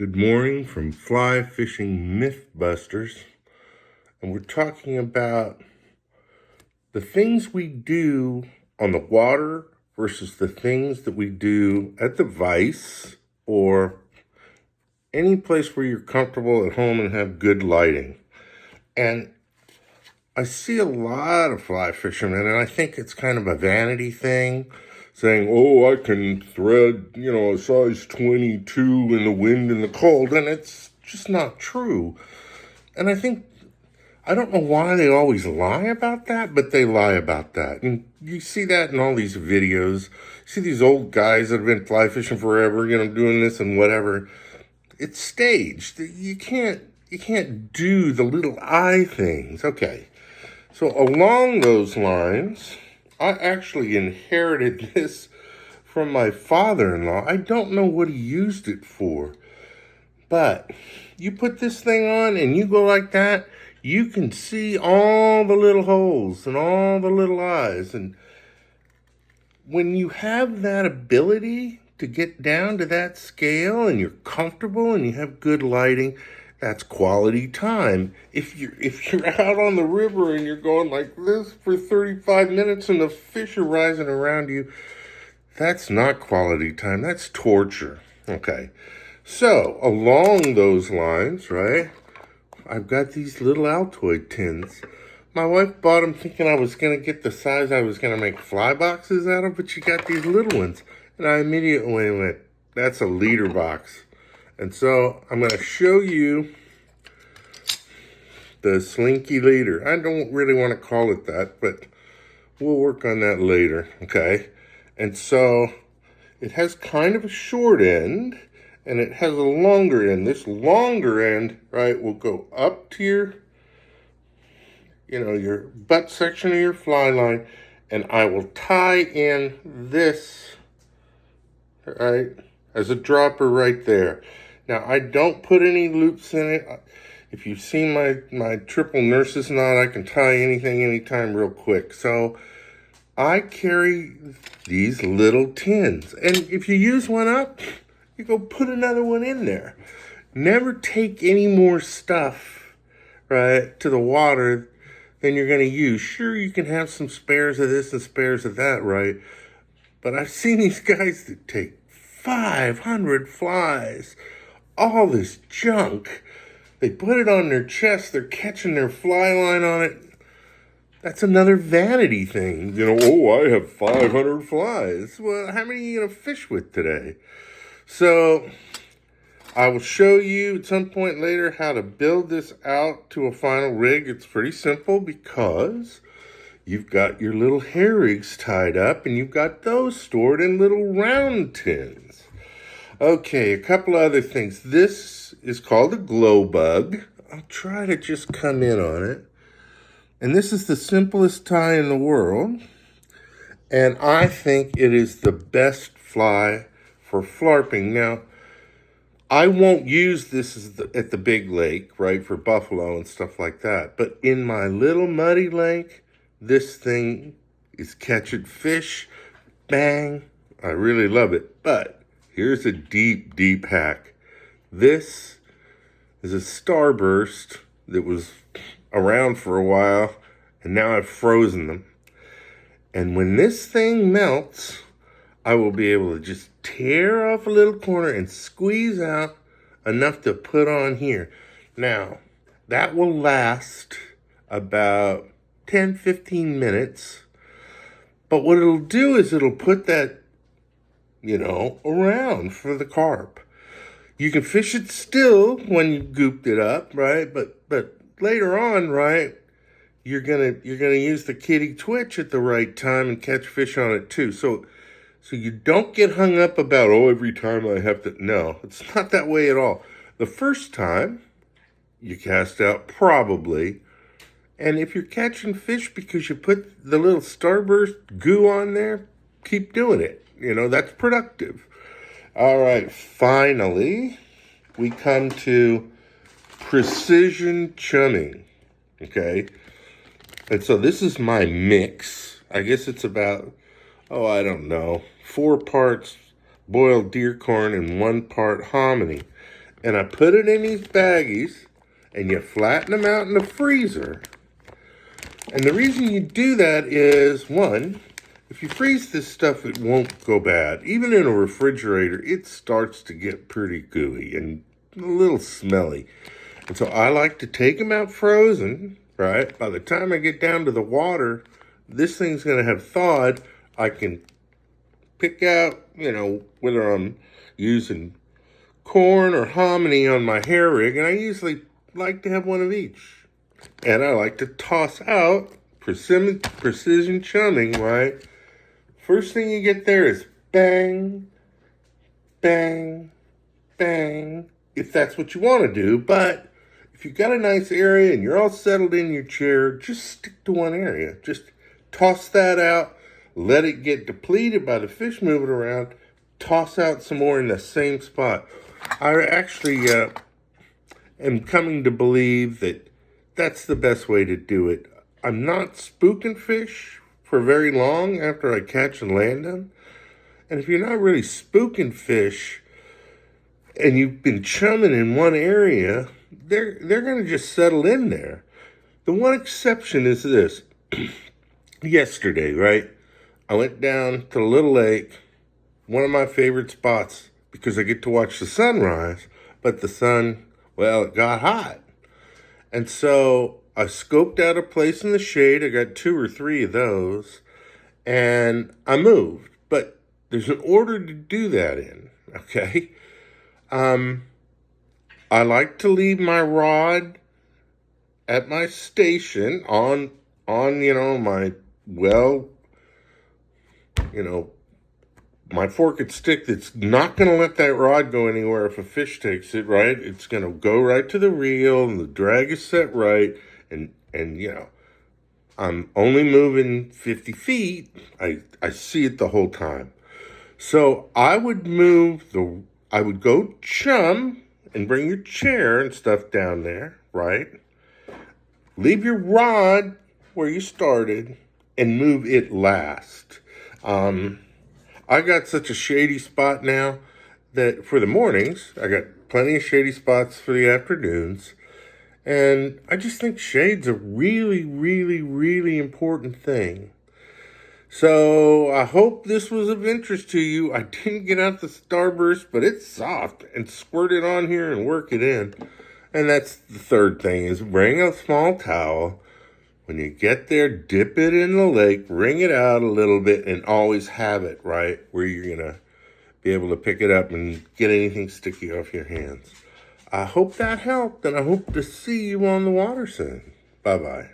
Good morning from Fly Fishing Mythbusters, and we're talking about the things we do on the water versus the things that we do at the vise or any place where you're comfortable at home and have good lighting. And I see a lot of fly fishermen, and I think it's kind of a vanity thing, saying, oh, I can thread, a size 22 in the wind and the cold, and it's just not true. And I don't know why they always lie about that, but they lie about that. And you see that in all these videos. You see these old guys that have been fly fishing forever, doing this and whatever. It's staged. You can't do the little eye things. Okay. So along those lines, I actually inherited this from my father-in-law. I don't know what he used it for, but you put this thing on and you go like that, you can see all the little holes and all the little eyes. And when you have that ability to get down to that scale and you're comfortable and you have good lighting, that's quality time. If you're out on the river and you're going like this for 35 minutes and the fish are rising around you, that's not quality time. That's torture. Okay. So along those lines, right, I've got these little Altoid tins. My wife bought them thinking I was going to get the size I was going to make fly boxes out of, but she got these little ones. And I immediately went, that's a leader box. And so I'm going to show you the slinky leader. I don't really want to call it that, but we'll work on that later, okay? And so it has kind of a short end, and it has a longer end. This longer end, right, will go up to your butt section of your fly line, and I will tie in this, right, as a dropper right there. Now, I don't put any loops in it. If you've seen my triple nurse's knot, I can tie anything anytime real quick. So I carry these little tins. And if you use one up, you go put another one in there. Never take any more stuff, right, to the water than you're going to use. Sure, you can have some spares of this and spares of that, right? But I've seen these guys that take 500 flies, all this junk. They put it on their chest. They're catching their fly line on it. That's another vanity thing. I have 500 flies. Well, how many are you going to fish with today? So I will show you at some point later how to build this out to a final rig. It's pretty simple because you've got your little hair rigs tied up and you've got those stored in little round tins. Okay, a couple other things. This is called a glow bug. I'll try to just come in on it. And this is the simplest tie in the world. And I think it is the best fly for flarping. Now, I won't use this at the big lake, right, for buffalo and stuff like that. But in my little muddy lake, this thing is catching fish. Bang. I really love it. But here's a deep, deep hack. This is a starburst that was around for a while, and now I've frozen them. And when this thing melts, I will be able to just tear off a little corner and squeeze out enough to put on here. Now, that will last about 10-15 minutes. But what it'll do is it'll put that, around for the carp. You can fish it still when you gooped it up, right? But later on, right, you're gonna use the kitty twitch at the right time and catch fish on it too. So you don't get hung up about, every time I have to. No, it's not that way at all. The first time you cast out, probably. And if you're catching fish because you put the little starburst goo on there, keep doing it. That's productive. All right, finally, we come to precision chumming, okay? And so this is my mix. I guess it's about, 4 parts boiled deer corn and 1 part hominy. and I put it in these baggies, and you flatten them out in the freezer. And the reason you do that is, one, if you freeze this stuff, it won't go bad. Even in a refrigerator, it starts to get pretty gooey and a little smelly. And so I like to take them out frozen, right? By the time I get down to the water, this thing's going to have thawed. I can pick out, whether I'm using corn or hominy on my hair rig, and I usually like to have one of each. And I like to toss out precision chumming, right? First thing you get there is bang, bang, bang, if that's what you want to do. But if you've got a nice area and you're all settled in your chair, just stick to one area. Just toss that out, let it get depleted by the fish moving around, toss out some more in the same spot. I actually am coming to believe that that's the best way to do it. I'm not spooking fish for very long after I catch and land them. And if you're not really spooking fish and you've been chumming in one area, they're going to just settle in there. The one exception is this. Yesterday, right? I went down to the little lake, one of my favorite spots, because I get to watch the sunrise, but the sun, well, it got hot. And so I scoped out a place in the shade. I got 2 or 3 of those, and I moved. But there's an order to do that in, okay? I like to leave my rod at my station on my, my fork and stick that's not going to let that rod go anywhere if a fish takes it, right? It's going to go right to the reel, and the drag is set right, and I'm only moving 50 feet. I see it the whole time. So I would go chum and bring your chair and stuff down there, right? Leave your rod where you started and move it last. I got such a shady spot now that for the mornings, I got plenty of shady spots for the afternoons. And I just think shade's a really, really, really important thing. So I hope this was of interest to you. I didn't get out the Starburst, but it's soft, and squirt it on here and work it in. And that's the third thing, is bring a small towel. When you get there, dip it in the lake, wring it out a little bit, and always have it, right, where you're going to be able to pick it up and get anything sticky off your hands. I hope that helped, and I hope to see you on the water soon. Bye-bye.